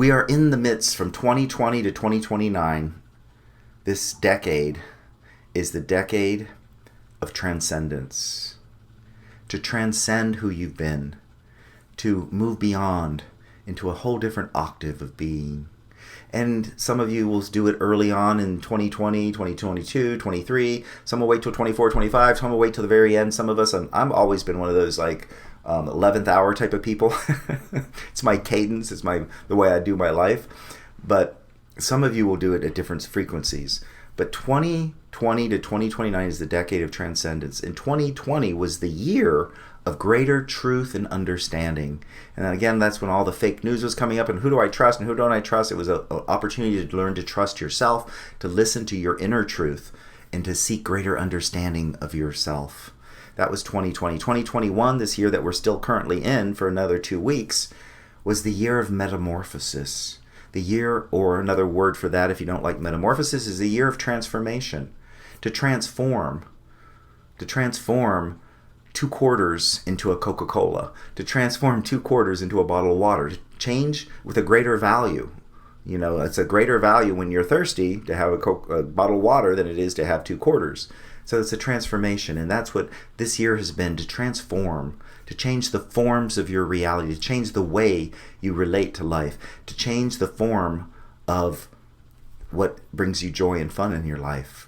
We are in the midst from 2020 to 2029. This decade is the decade of transcendence. To transcend who you've been, to move beyond into a whole different octave of being. And some of you will do it early on in 2020, 2022, 23. Some will wait till 24, 25. Some will wait till the very end. Some of us, I've always been one of those 11th hour type of people. It's my cadence. It's the way I do my life. But some of you will do it at different frequencies. But 2020 to 2029 is the decade of transcendence. And 2020 was the year of greater truth and understanding. And again, that's when all the fake news was coming up, and who do I trust and who don't I trust? It was an opportunity to learn to trust yourself, to listen to your inner truth, and to seek greater understanding of yourself. That was 2020. 2021, this year that we're still currently in for another 2 weeks, was the year of metamorphosis. The year, or another word for that if you don't like metamorphosis, is the year of transformation. To transform 2 quarters into a Coca-Cola, to transform 2 quarters into a bottle of water, to change with a greater value. You know, it's a greater value when you're thirsty to have a bottle of water than it is to have 2 quarters. So it's a transformation, and that's what this year has been, to transform, to change the forms of your reality, to change the way you relate to life, to change the form of what brings you joy and fun in your life,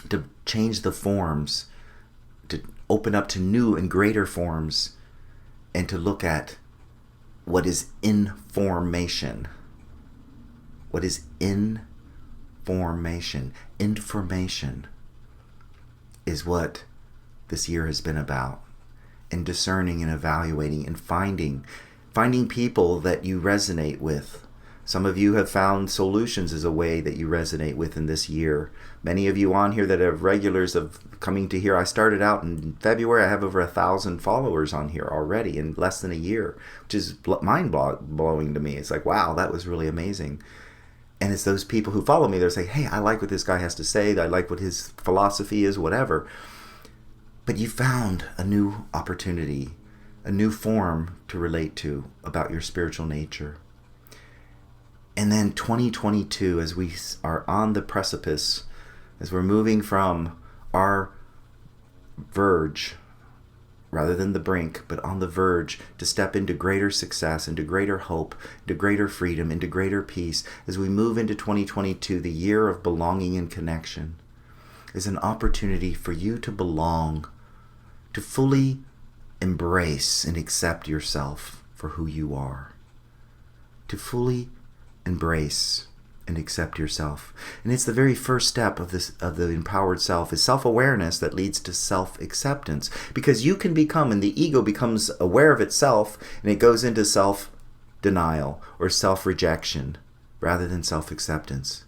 to change the forms, to open up to new and greater forms, and to look at what is information. What is information? Information is what this year has been about. And discerning and evaluating and finding people that you resonate with. Some of you have found Soul-utions as a way that you resonate with in this year. Many of you on here that have regulars of coming to here. I started out in February. I have over 1,000 followers on here already in less than a year, which is mind-blowing to me. It's like, wow, that was really amazing. And it's those people who follow me. They're saying, hey, I like what this guy has to say. I like what his philosophy is, whatever. But you found a new opportunity, a new form to relate to about your spiritual nature. And then 2022, as we are on the precipice, as we're moving from our verge, rather than the brink, but on the verge, to step into greater success, into greater hope, into greater freedom, into greater peace, as we move into 2022, the year of belonging and connection, is an opportunity for you to belong, to fully embrace and accept yourself for who you are, to fully embrace and accept yourself. And it's the very first step of the empowered self, is self-awareness that leads to self-acceptance. Because you can become, and the ego becomes aware of itself, and it goes into self-denial or self-rejection rather than self-acceptance.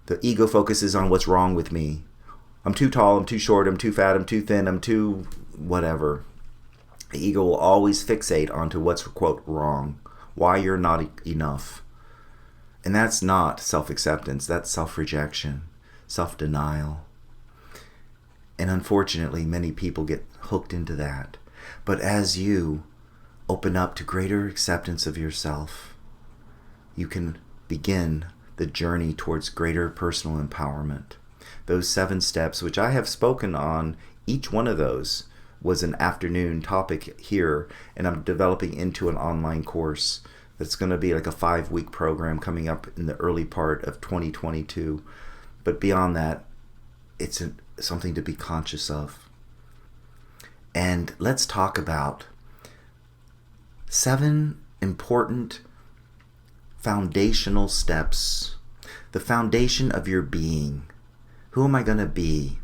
The ego focuses on what's wrong with me. I'm too tall, I'm too short, I'm too fat, I'm too thin, I'm too whatever. The ego will always fixate onto what's, quote, wrong, why you're not enough. And that's not self-acceptance, that's self-rejection, self-denial. And unfortunately, many people get hooked into that. But as you open up to greater acceptance of yourself, you can begin the journey towards greater personal empowerment. Those 7 steps, which I have spoken on, each one of those was an afternoon topic here, and I'm developing into an online course that's going to be like a 5-week program coming up in the early part of 2022. But beyond that, it's something to be conscious of. And let's talk about 7 important foundational steps, the foundation of your being. Who am I going to be?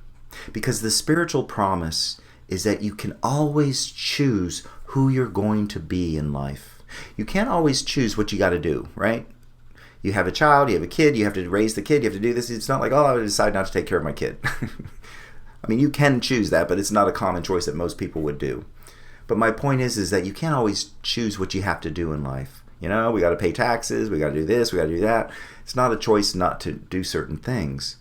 Because the spiritual promise is that you can always choose who you're going to be in life. You can't always choose what you got to do, right? You have a child, you have a kid, you have to raise the kid, you have to do this. It's not like, oh, I would decide not to take care of my kid. I mean, you can choose that, but it's not a common choice that most people would do. But my point is that you can't always choose what you have to do in life. You know, we got to pay taxes, we got to do this, we got to do that. It's not a choice not to do certain things.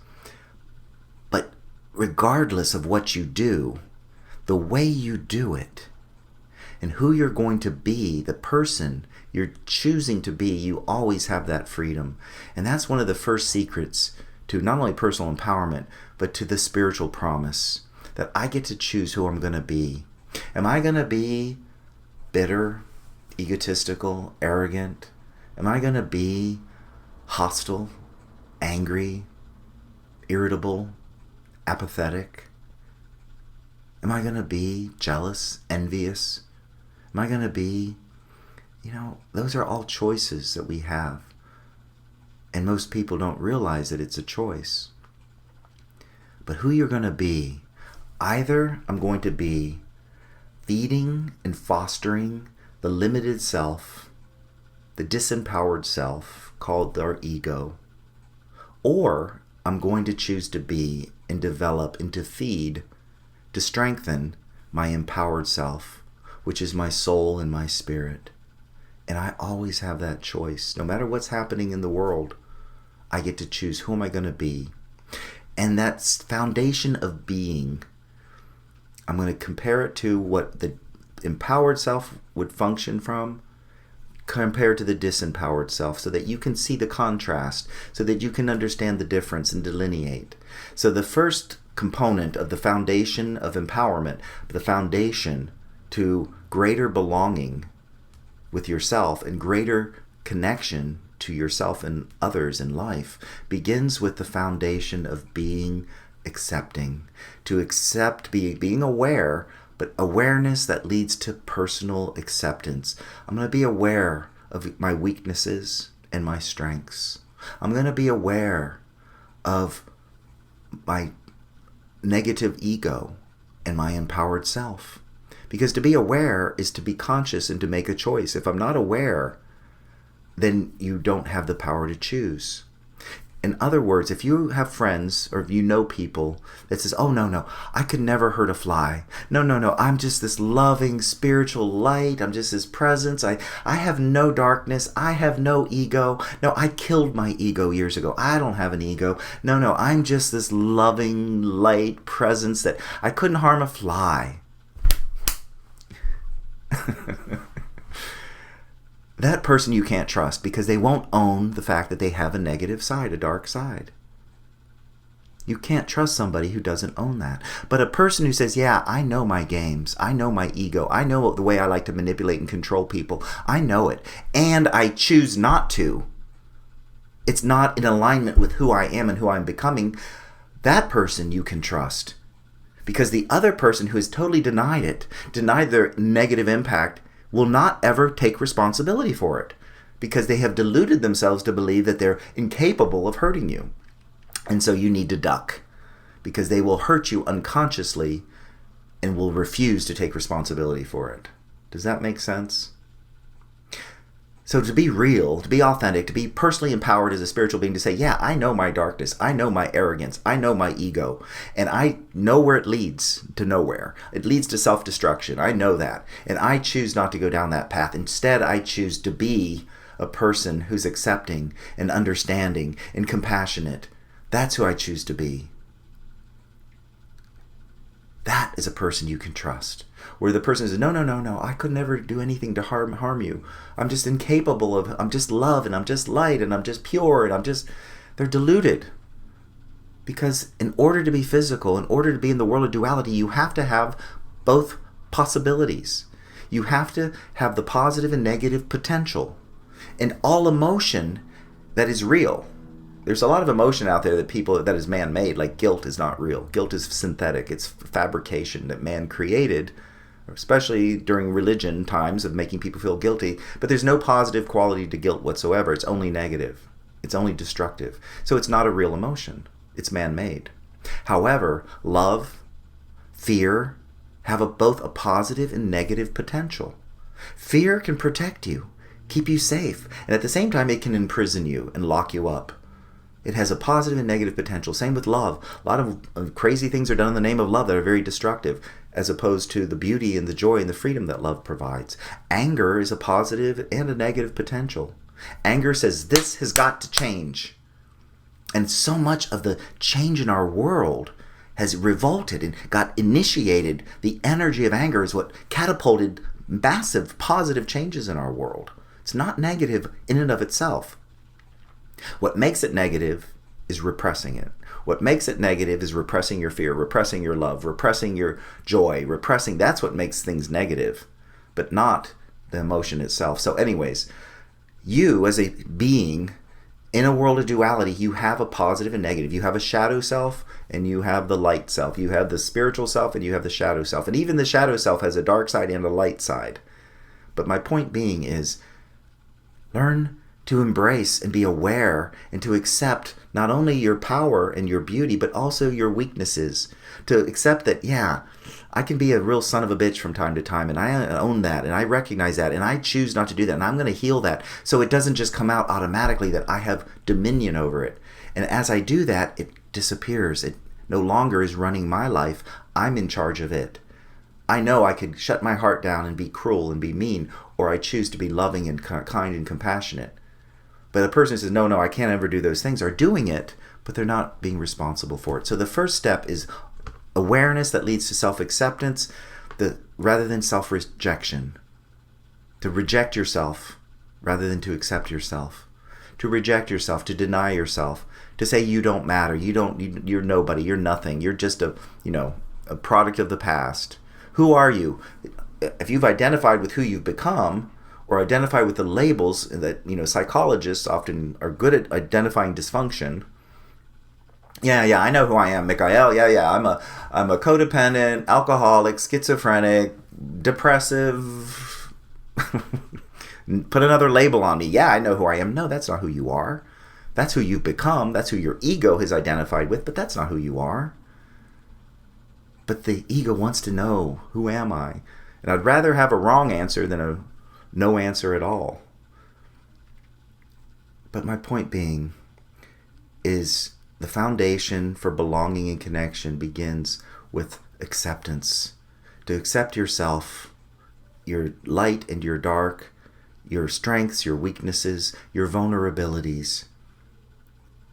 But regardless of what you do, the way you do it, and who you're going to be, the person you're choosing to be, you always have that freedom. And that's one of the first secrets to not only personal empowerment, but to the spiritual promise that I get to choose who I'm going to be. Am I going to be bitter, egotistical, arrogant? Am I going to be hostile, angry, irritable, apathetic? Am I going to be jealous, envious? Am I going to be, those are all choices that we have. And most people don't realize that it's a choice. But who you're going to be, either I'm going to be feeding and fostering the limited self, the disempowered self called our ego, or I'm going to choose to be and develop and to feed, to strengthen my empowered self, which is my soul and my spirit. And I always have that choice. No matter what's happening in the world, I get to choose who am I going to be. And that foundation of being, I'm going to compare it to what the empowered self would function from, compared to the disempowered self, so that you can see the contrast, so that you can understand the difference and delineate. So the first component of the foundation of empowerment, the foundation to greater belonging with yourself and greater connection to yourself and others in life, begins with the foundation of being accepting. To accept, being aware, but awareness that leads to personal acceptance. I'm going to be aware of my weaknesses and my strengths. I'm going to be aware of my negative ego and my empowered self. Because to be aware is to be conscious and to make a choice. If I'm not aware, then you don't have the power to choose. In other words, if you have friends or if you know people that says, oh, no, I could never hurt a fly. No, I'm just this loving spiritual light. I'm just this presence. I have no darkness. I have no ego. No, I killed my ego years ago. I don't have an ego. No, I'm just this loving light presence that I couldn't harm a fly. That person you can't trust because they won't own the fact that they have a negative side, a dark side. You can't trust somebody who doesn't own that. But a person who says, yeah, I know my games, I know my ego, I know the way I like to manipulate and control people, I know it, and I choose not to. It's not in alignment with who I am and who I'm becoming. That person you can trust. Because the other person who has totally denied it, denied their negative impact, will not ever take responsibility for it because they have deluded themselves to believe that they're incapable of hurting you. And so you need to duck because they will hurt you unconsciously and will refuse to take responsibility for it. Does that make sense? So to be real, to be authentic, to be personally empowered as a spiritual being, to say, yeah, I know my darkness, I know my arrogance, I know my ego, and I know where it leads to nowhere. It leads to self-destruction. I know that. And I choose not to go down that path. Instead, I choose to be a person who's accepting and understanding and compassionate. That's who I choose to be. That is a person you can trust. Where the person says, no, I could never do anything to harm you. I'm just incapable of, I'm just love and I'm just light and I'm just pure and they're deluded. Because in order to be physical, in order to be in the world of duality, you have to have both possibilities. You have to have the positive and negative potential. And all emotion that is real. There's a lot of emotion out there that is man-made, like guilt is not real. Guilt is synthetic. It's fabrication that man created, especially during religion times of making people feel guilty. But there's no positive quality to guilt whatsoever. It's only negative. It's only destructive. So it's not a real emotion. It's man-made. However, love, fear have both a positive and negative potential. Fear can protect you, keep you safe, and at the same time it can imprison you and lock you up. It has a positive and negative potential. Same with love. A lot of crazy things are done in the name of love that are very destructive, as opposed to the beauty and the joy and the freedom that love provides. Anger is a positive and a negative potential. Anger says, this has got to change. And so much of the change in our world has revolted and got initiated. The energy of anger is what catapulted massive positive changes in our world. It's not negative in and of itself. What makes it negative is repressing it. What makes it negative is repressing your fear, repressing your love, repressing your joy, repressing. That's what makes things negative, but not the emotion itself. So anyways, you as a being in a world of duality, you have a positive and negative. You have a shadow self and you have the light self. You have the spiritual self and you have the shadow self. And even the shadow self has a dark side and a light side. But my point being is, learn to embrace and be aware and to accept not only your power and your beauty, but also your weaknesses. To accept that, yeah, I can be a real son of a bitch from time to time, and I own that, and I recognize that, and I choose not to do that, and I'm going to heal that. So it doesn't just come out automatically that I have dominion over it. And as I do that, it disappears. It no longer is running my life. I'm in charge of it. I know I could shut my heart down and be cruel and be mean, or I choose to be loving and kind and compassionate. But a person who says, no, I can't ever do those things, are doing it, but they're not being responsible for it. So the first step is awareness that leads to self-acceptance rather than self-rejection. To reject yourself rather than to accept yourself. To reject yourself, to deny yourself, to say you don't matter, you're nobody, you're nothing, you're just a product of the past. Who are you? If you've identified with who you've become, or identify with the labels that, psychologists often are good at identifying dysfunction. Yeah, I know who I am, Michaiel. Yeah, I'm a codependent, alcoholic, schizophrenic, depressive. Put another label on me. Yeah, I know who I am. No, that's not who you are. That's who you've become. That's who your ego has identified with, but that's not who you are. But the ego wants to know, who am I? And I'd rather have a wrong answer than a no answer at all. But my point being is the foundation for belonging and connection begins with acceptance. To accept yourself, your light and your dark, your strengths, your weaknesses, your vulnerabilities.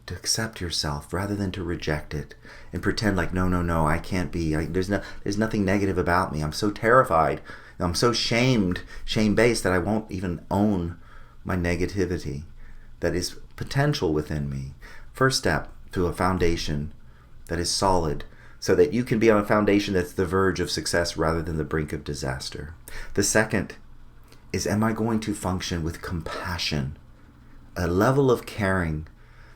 To accept yourself rather than to reject it and pretend like, no, I can't be. There's nothing negative about me. I'm so terrified. I'm so shame-based that I won't even own my negativity that is potential within me. First step to a foundation that is solid so that you can be on a foundation that's the verge of success rather than the brink of disaster. The second is, am I going to function with compassion, a level of caring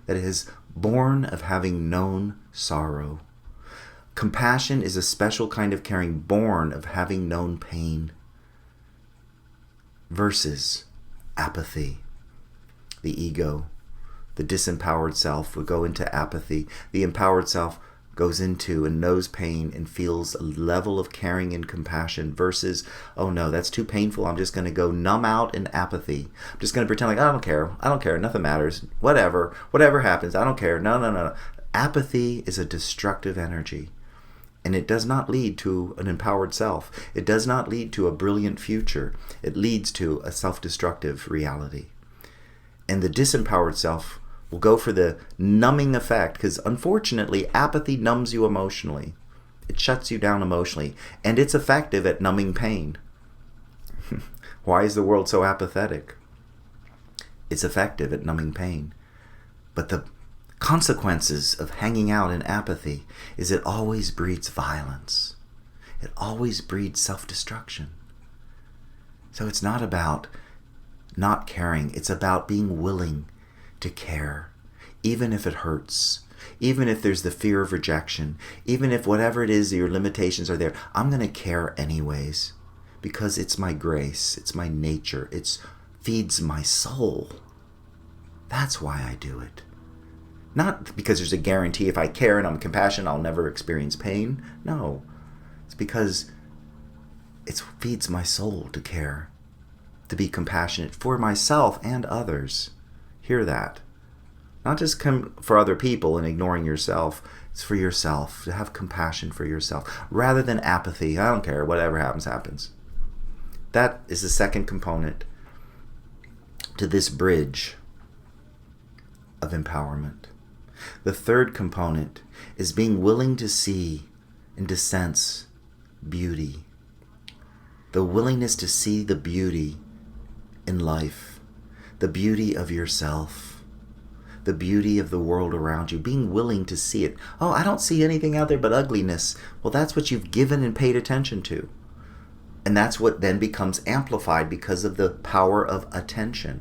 that is born of having known sorrow. Compassion is a special kind of caring born of having known pain versus apathy. The ego, the disempowered self would go into apathy. The empowered self goes into and knows pain and feels a level of caring and compassion versus, oh no, that's too painful. I'm just going to go numb out in apathy. I'm just going to pretend like, I don't care. Nothing matters. Whatever happens. I don't care. No. Apathy is a destructive energy. And it does not lead to an empowered self. It does not lead to a brilliant future. It leads to a self-destructive reality. And the disempowered self will go for the numbing effect, because unfortunately, apathy numbs you emotionally. It shuts you down emotionally. And it's effective at numbing pain. Why is the world so apathetic? It's effective at numbing pain. But the consequences of hanging out in apathy is it always breeds violence. It always breeds self-destruction. So it's not about not caring. It's about being willing to care, even if it hurts, even if there's the fear of rejection, even if whatever it is, your limitations are there. I'm going to care anyways because it's my grace. It's my nature. It feeds my soul. That's why I do it. Not because there's a guarantee if I care and I'm compassionate, I'll never experience pain. No, it's because it feeds my soul to care, to be compassionate for myself and others. Hear that. Not just for other people and ignoring yourself. It's for yourself, to have compassion for yourself, rather than apathy. I don't care. Whatever happens, happens. That is the second component to this bridge of empowerment. The third component is being willing to see and to sense beauty. The willingness to see the beauty in life, the beauty of yourself, the beauty of the world around you, being willing to see it. Oh, I don't see anything out there but ugliness. Well, that's what you've given and paid attention to. And that's what then becomes amplified because of the power of attention.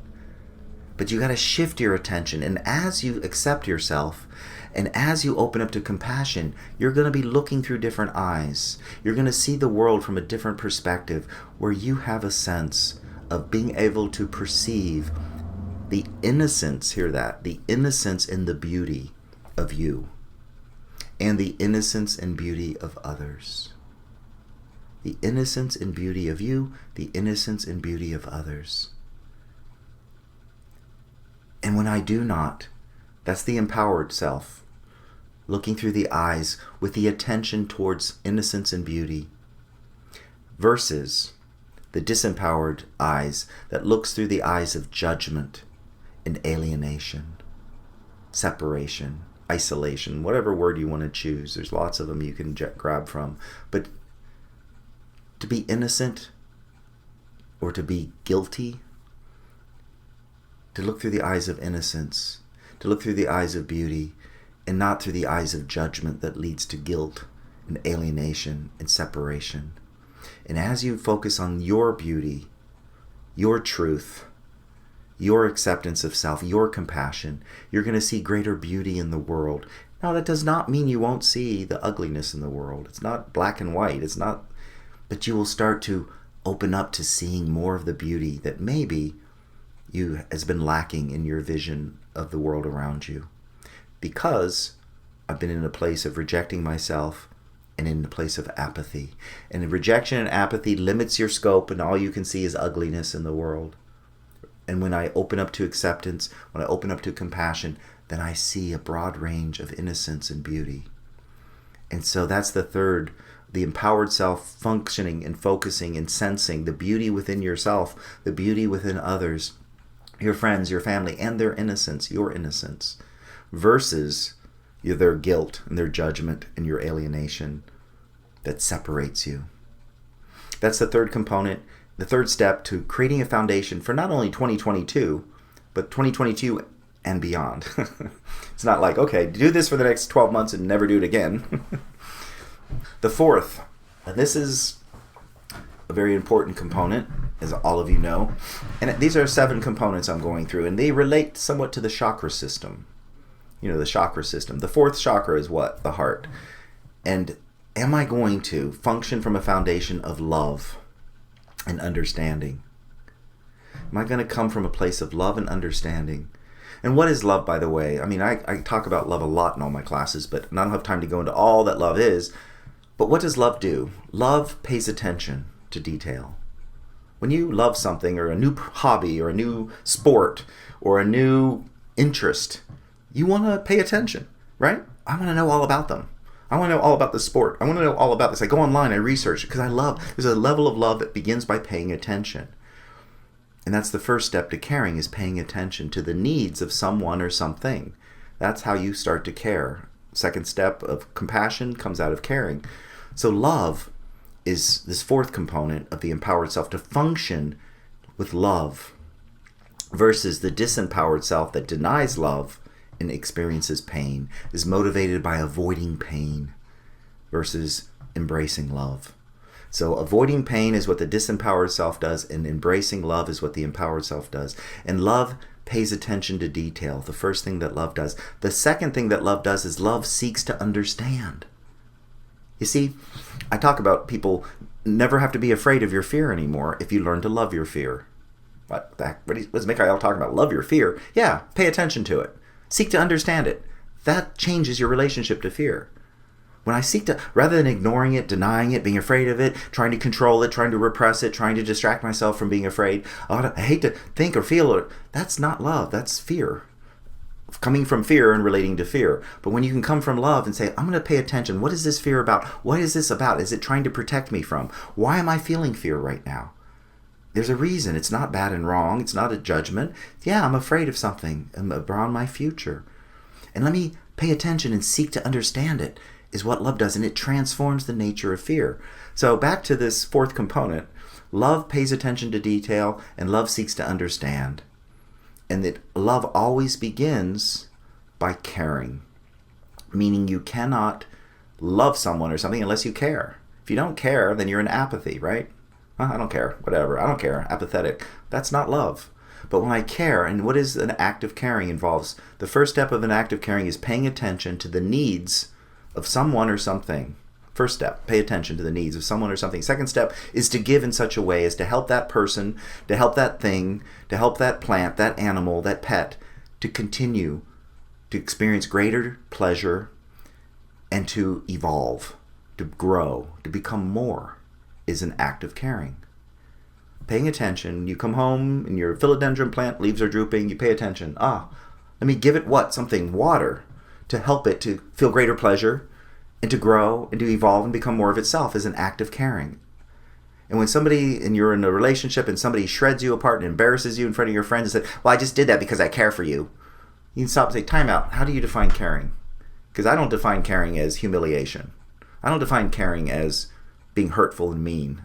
But you got to shift your attention. And as you accept yourself, and as you open up to compassion, you're going to be looking through different eyes. You're going to see the world from a different perspective, where you have a sense of being able to perceive the innocence, hear that, the innocence and the beauty of you, and the innocence and beauty of others. The innocence and beauty of you, the innocence and beauty of others. And when I do not, that's the empowered self, looking through the eyes with the attention towards innocence and beauty, versus the disempowered eyes that looks through the eyes of judgment and alienation, separation, isolation, whatever word you want to choose. There's lots of them you can grab from. But to be innocent or to be guilty, to look through the eyes of innocence, to look through the eyes of beauty, and not through the eyes of judgment that leads to guilt and alienation and separation. And as you focus on your beauty, your truth, your acceptance of self, your compassion, you're going to see greater beauty in the world. Now, that does not mean you won't see the ugliness in the world. It's not black and white. It's not, but you will start to open up to seeing more of the beauty that maybe you has been lacking in your vision of the world around you. Because I've been in a place of rejecting myself and in a place of apathy. And rejection and apathy limits your scope, and all you can see is ugliness in the world. And when I open up to acceptance, when I open up to compassion, then I see a broad range of innocence and beauty. And so that's the third, the empowered self functioning and focusing and sensing the beauty within yourself, the beauty within others, your friends, your family, and their innocence, your innocence, versus their guilt and their judgment and your alienation that separates you. That's the third component, the third step to creating a foundation for not only 2022, but 2022 and beyond. It's not like, okay, do this for the next 12 months and never do it again. The fourth, and this is a very important component, as all of you know, and these are 7 components I'm going through, and they relate somewhat to the chakra system. You know, the chakra system. The fourth chakra is what? The heart. And am I going to function from a foundation of love and understanding? Am I going to come from a place of love and understanding? And what is love, by the way? I mean, I talk about love a lot in all my classes, but I don't have time to go into all that love is. But what does love do? Love pays attention to detail. When you love something, or a new hobby, or a new sport, or a new interest, you want to pay attention, right? I want to know all about them. I want to know all about the sport. I want to know all about this. I go online, I research it, because I love, there's a level of love that begins by paying attention. And that's the first step to caring, is paying attention to the needs of someone or something. That's how you start to care. Second step of compassion comes out of caring. So love is this fourth component of the empowered self, to function with love, versus the disempowered self that denies love and experiences pain, is motivated by avoiding pain versus embracing love. So avoiding pain is what the disempowered self does, and embracing love is what the empowered self does. And love pays attention to detail, the first thing that love does. The second thing that love does is love seeks to understand. You see, I talk about people never have to be afraid of your fear anymore if you learn to love your fear. What is Michaiel talking about? Love your fear? Yeah, pay attention to it. Seek to understand it. That changes your relationship to fear. When I seek to, rather than ignoring it, denying it, being afraid of it, trying to control it, trying to repress it, trying to distract myself from being afraid, oh, I hate to think or feel it, that's not love, that's fear. Coming from fear and relating to fear. But when you can come from love and say, I'm going to pay attention, what is this fear about? What is this about? Is it trying to protect me from? Why am I feeling fear right now? There's a reason. It's not bad and wrong. It's not a judgment. Yeah, I'm afraid of something around my future. And let me pay attention and seek to understand it, is what love does. And it transforms the nature of fear. So back to this fourth component. Love pays attention to detail, and love seeks to understand. And that love always begins by caring. Meaning you cannot love someone or something unless you care. If you don't care, then you're in apathy, right? I don't care, whatever, I don't care, apathetic. That's not love. But when I care, and what is an act of caring involves, the first step of an act of caring is paying attention to the needs of someone or something. First step, pay attention to the needs of someone or something. Second step is to give in such a way as to help that person, to help that thing, to help that plant, that animal, that pet, to continue to experience greater pleasure and to evolve, to grow, to become more, is an act of caring. Paying attention, you come home and your philodendron plant leaves are drooping, you pay attention. Let me give it what? Something, water, to help it to feel greater pleasure and to grow and to evolve and become more of itself, is an act of caring. And when somebody, and you're in a relationship and somebody shreds you apart and embarrasses you in front of your friends and said, well, I just did that because I care for you. You can stop and say, time out. How do you define caring? Because I don't define caring as humiliation. I don't define caring as being hurtful and mean.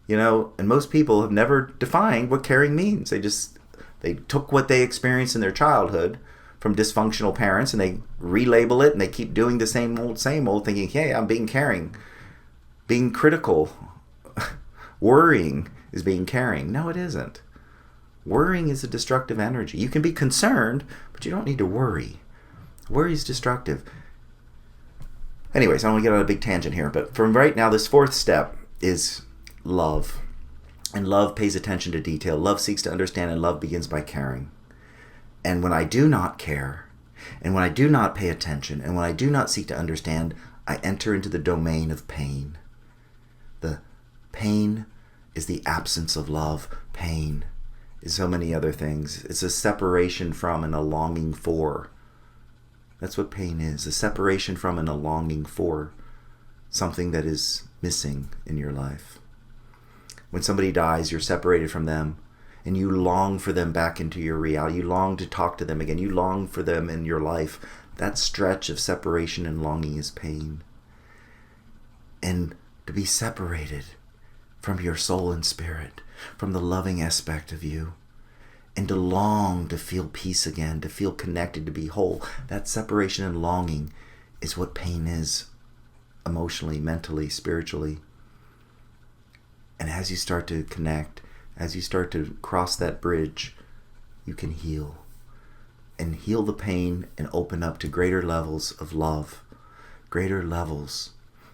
And most people have never defined what caring means. They took what they experienced in their childhood from dysfunctional parents and they relabel it and they keep doing the same old, thinking, hey, I'm being caring. Being critical, worrying is being caring. No, it isn't. Worrying is a destructive energy. You can be concerned, but you don't need to worry. Worry is destructive. Anyways, I don't want to get on a big tangent here, but from right now, this fourth step is love. And love pays attention to detail. Love seeks to understand, and love begins by caring. And when I do not care, and when I do not pay attention, and when I do not seek to understand, I enter into the domain of pain. The pain is the absence of love. Pain is so many other things. It's a separation from and a longing for. That's what pain is, a separation from and a longing for something that is missing in your life. When somebody dies, you're separated from them, and you long for them back into your reality. You long to talk to them again. You long for them in your life. That stretch of separation and longing is pain. And to be separated from your soul and spirit, from the loving aspect of you, and to long to feel peace again, to feel connected, to be whole. That separation and longing is what pain is, emotionally, mentally, spiritually. And as you start to connect, as you start to cross that bridge, you can heal. And heal the pain and open up to greater levels of love, greater levels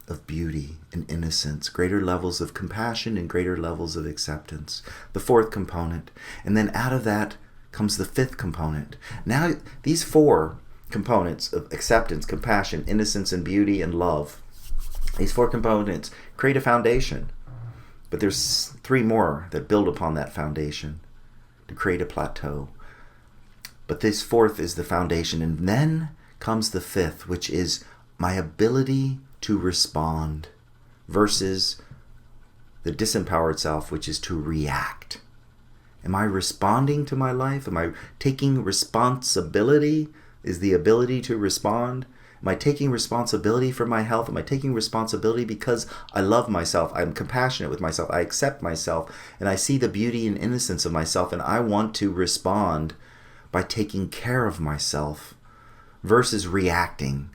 of beauty and innocence, greater levels of compassion and greater levels of acceptance. The fourth component. And then out of that comes the fifth component. Now these four components of acceptance, compassion, innocence, and beauty and love, these four components create a foundation. But there's three more that build upon that foundation to create a plateau. But this fourth is the foundation. And then comes the fifth, which is my ability to respond versus the disempowered self, which is to react. Am I responding to my life? Am I taking responsibility? Is the ability to respond? Am I taking responsibility for my health? Am I taking responsibility because I love myself? I'm compassionate with myself. I accept myself. And I see the beauty and innocence of myself. And I want to respond by taking care of myself versus reacting.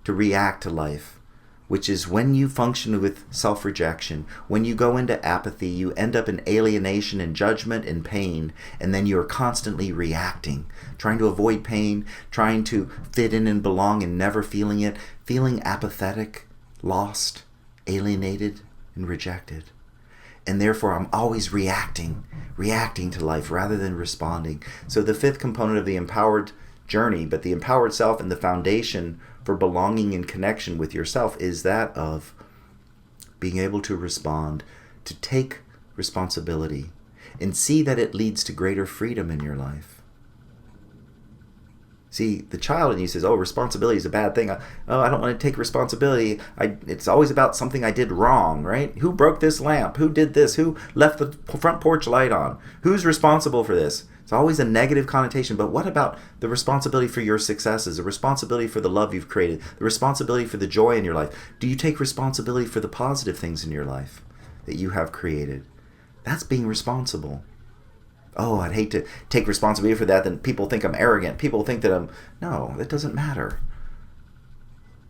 To react to life, which is when you function with self-rejection, when you go into apathy, you end up in alienation and judgment and pain, and then you're constantly reacting, trying to avoid pain, trying to fit in and belong and never feeling it, feeling apathetic, lost, alienated, and rejected. And therefore, I'm always reacting to life rather than responding. So the fifth component of the empowered journey, but the empowered self and the foundation for belonging and connection with yourself is that of being able to respond, to take responsibility, and see that it leads to greater freedom in your life. See, the child in you says, oh, responsibility is a bad thing. I don't want to take responsibility. It's always about something I did wrong, right? Who broke this lamp? Who did this? Who left the front porch light on? Who's responsible for this? It's always a negative connotation, but what about the responsibility for your successes, the responsibility for the love you've created, the responsibility for the joy in your life? Do you take responsibility for the positive things in your life that you have created? That's being responsible. Oh, I'd hate to take responsibility for that. Then people think I'm arrogant. People think that I'm... No, that doesn't matter.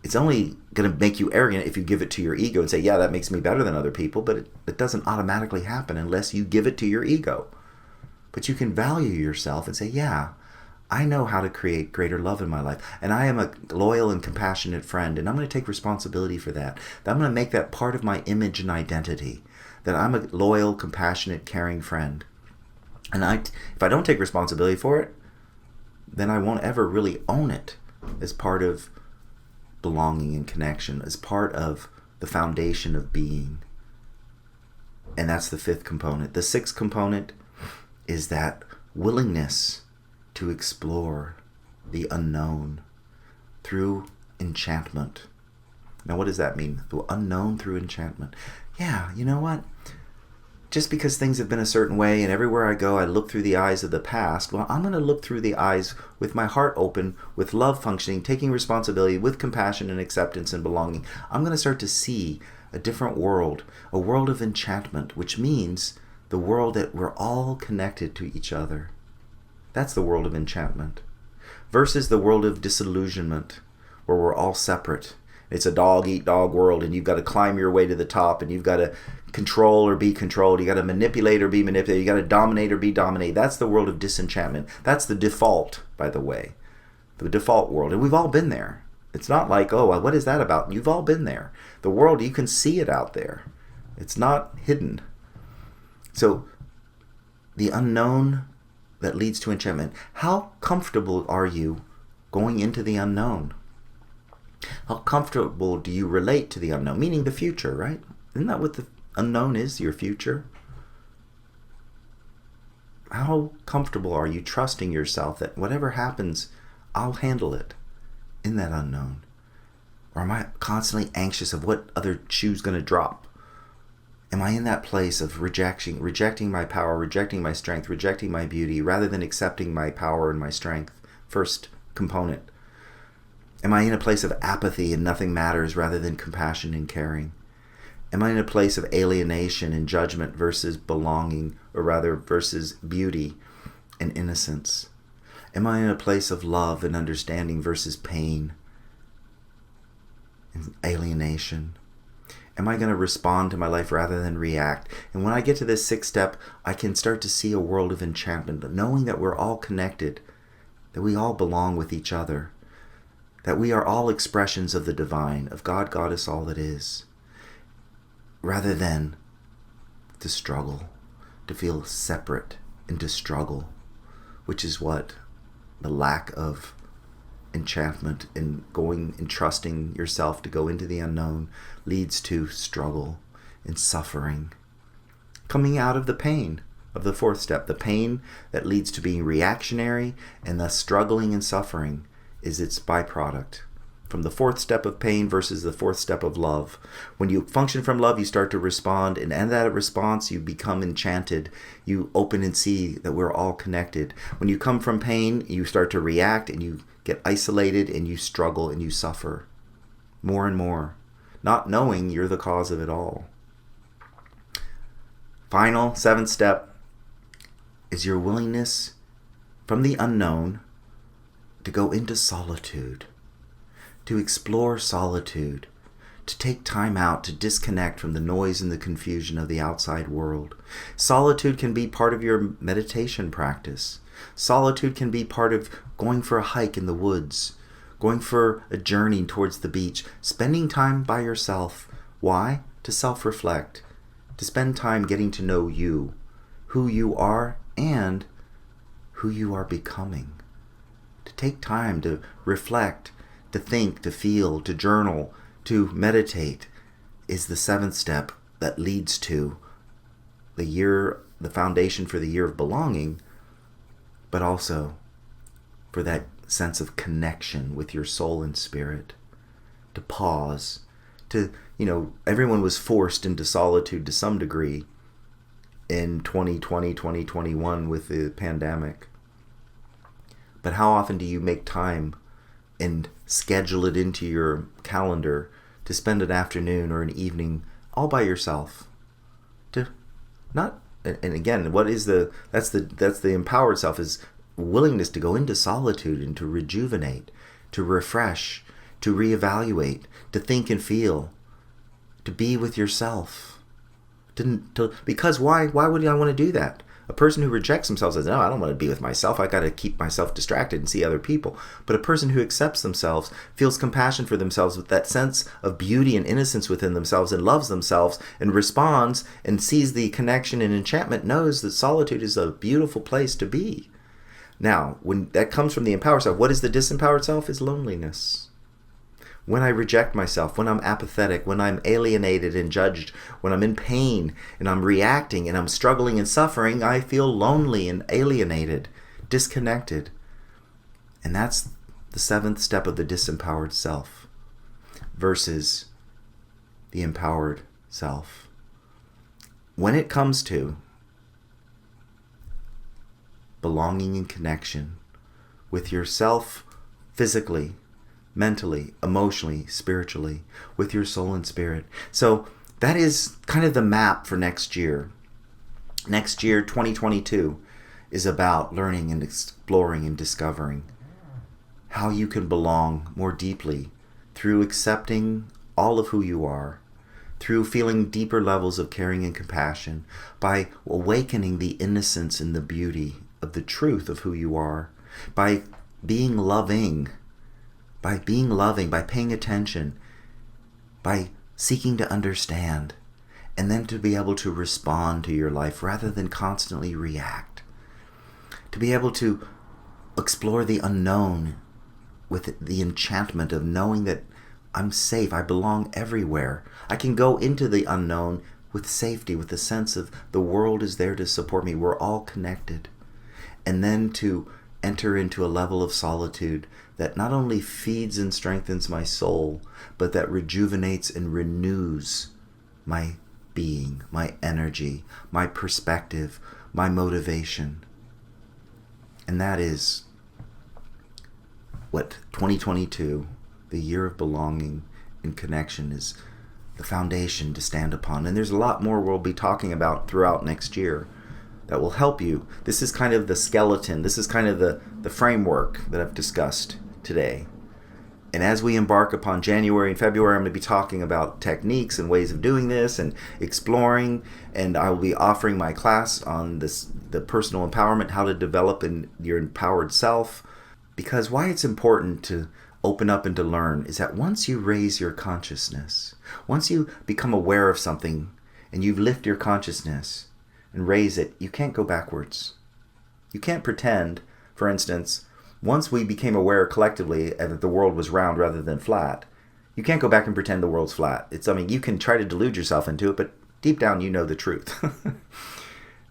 It's only going to make you arrogant if you give it to your ego and say, yeah, that makes me better than other people, but it doesn't automatically happen unless you give it to your ego. But you can value yourself and say, yeah, I know how to create greater love in my life, and I am a loyal and compassionate friend, and I'm going to take responsibility for that. I'm going to make that part of my image and identity, that I'm a loyal, compassionate, caring friend. And if I don't take responsibility for it, then I won't ever really own it as part of belonging and connection, as part of the foundation of being. And that's the fifth component. The sixth component is that willingness to explore the unknown through enchantment. Now, what does that mean? The unknown through enchantment. Yeah, you know what? Just because things have been a certain way and everywhere I go I look through the eyes of the past, well, I'm going to look through the eyes with my heart open, with love functioning, taking responsibility, with compassion and acceptance and belonging. I'm going to start to see a different world, a world of enchantment, which means the world that we're all connected to each other. That's the world of enchantment. Versus the world of disillusionment, where we're all separate. It's a dog-eat-dog world, and you've got to climb your way to the top, and you've got to control or be controlled. You got to manipulate or be manipulated. You got to dominate or be dominated. That's the world of disenchantment. That's the default, by the way. The default world. And we've all been there. It's not like, oh, what is that about? You've all been there. The world, you can see it out there. It's not hidden. So, the unknown that leads to enchantment. How comfortable are you going into the unknown? How comfortable do you relate to the unknown? Meaning the future, right? Isn't that what the unknown is, your future? How comfortable are you trusting yourself that whatever happens, I'll handle it in that unknown? Or am I constantly anxious of what other shoe's going to drop? Am I in that place of rejecting my power, rejecting my strength, rejecting my beauty, rather than accepting my power and my strength? First component. Am I in a place of apathy and nothing matters rather than compassion and caring? Am I in a place of alienation and judgment versus belonging, or rather versus beauty and innocence? Am I in a place of love and understanding versus pain and alienation? Am I going to respond to my life rather than react? And when I get to this sixth step, I can start to see a world of enchantment, knowing that we're all connected, that we all belong with each other, that we are all expressions of the divine, of God, Goddess, all that is, rather than to struggle, to feel separate and to struggle, which is what the lack of enchantment in going and trusting yourself to go into the unknown leads to struggle and suffering. Coming out of the pain of the fourth step, the pain that leads to being reactionary and thus struggling and suffering, is its byproduct. From the fourth step of pain versus the fourth step of love. When you function from love, you start to respond, and in that response, you become enchanted. You open and see that we're all connected. When you come from pain, you start to react, and you get isolated, and you struggle, and you suffer more and more, not knowing you're the cause of it all. Final, seventh step is your willingness from the unknown to go into solitude, to explore solitude, to take time out to disconnect from the noise and the confusion of the outside world. Solitude can be part of your meditation practice. Solitude can be part of going for a hike in the woods, going for a journey towards the beach, spending time by yourself. Why? To self-reflect, to spend time getting to know you, who you are, and who you are becoming. To take time to reflect, to think, to feel, to journal, to meditate is the seventh step that leads to the foundation for the year of belonging, but also for that sense of connection with your soul and spirit. To pause, everyone was forced into solitude to some degree in 2020, 2021 with the pandemic. But how often do you make time and schedule it into your calendar to spend an afternoon or an evening all by yourself? To not and again, what is that's the empowered self, is willingness to go into solitude and to rejuvenate, to refresh, to reevaluate, to think and feel, to be with yourself. Because why would I want to do that? A person who rejects themselves says, no, I don't want to be with myself. I got to keep myself distracted and see other people. But a person who accepts themselves, feels compassion for themselves with that sense of beauty and innocence within themselves, and loves themselves and responds and sees the connection and enchantment, knows that solitude is a beautiful place to be. Now, when that comes from the empowered self, what is the disempowered self? Is loneliness. When I reject myself, when I'm apathetic, when I'm alienated and judged, when I'm in pain and I'm reacting and I'm struggling and suffering, I feel lonely and alienated, disconnected. And that's the 7th step of the disempowered self versus the empowered self. When it comes to belonging and connection with yourself physically, mentally, emotionally, spiritually, with your soul and spirit. So that is kind of the map for next year. Next year, 2022, is about learning and exploring and discovering how you can belong more deeply through accepting all of who you are, through feeling deeper levels of caring and compassion, by awakening the innocence and the beauty of the truth of who you are, by being loving, by paying attention, by seeking to understand, and then to be able to respond to your life rather than constantly react. To be able to explore the unknown with the enchantment of knowing that I'm safe, I belong everywhere. I can go into the unknown with safety, with the sense of the world is there to support me. We're all connected. And then to enter into a level of solitude that not only feeds and strengthens my soul, but that rejuvenates and renews my being, my energy, my perspective, my motivation. And that is what 2022, the year of belonging and connection, is the foundation to stand upon. And there's a lot more we'll be talking about throughout next year that will help you. This is kind of the skeleton. This is kind of the framework that I've discussed today. And as we embark upon January and February, I'm going to be talking about techniques and ways of doing this and exploring. And I will be offering my class on the personal empowerment, how to develop in your empowered self. Because why it's important to open up and to learn is that once you raise your consciousness, once you become aware of something and you lift your consciousness and raise it, you can't go backwards. You can't pretend, for instance, once we became aware collectively that the world was round rather than flat, you can't go back and pretend the world's flat. You can try to delude yourself into it, but deep down you know the truth.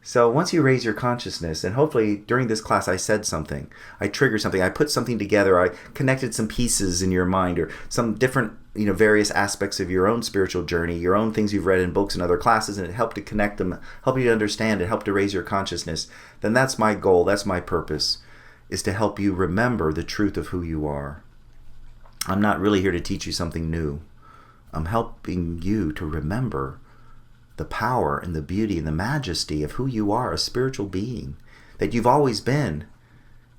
So once you raise your consciousness, and hopefully during this class I said something, I triggered something, I put something together, I connected some pieces in your mind, or some different, various aspects of your own spiritual journey, your own things you've read in books and other classes, and it helped to connect them, help you to understand it, help to raise your consciousness, then that's my goal, that's my purpose, is to help you remember the truth of who you are. I'm not really here to teach you something new. I'm helping you to remember the power and the beauty and the majesty of who you are, a spiritual being that you've always been,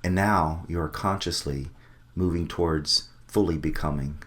and now you're consciously moving towards fully becoming.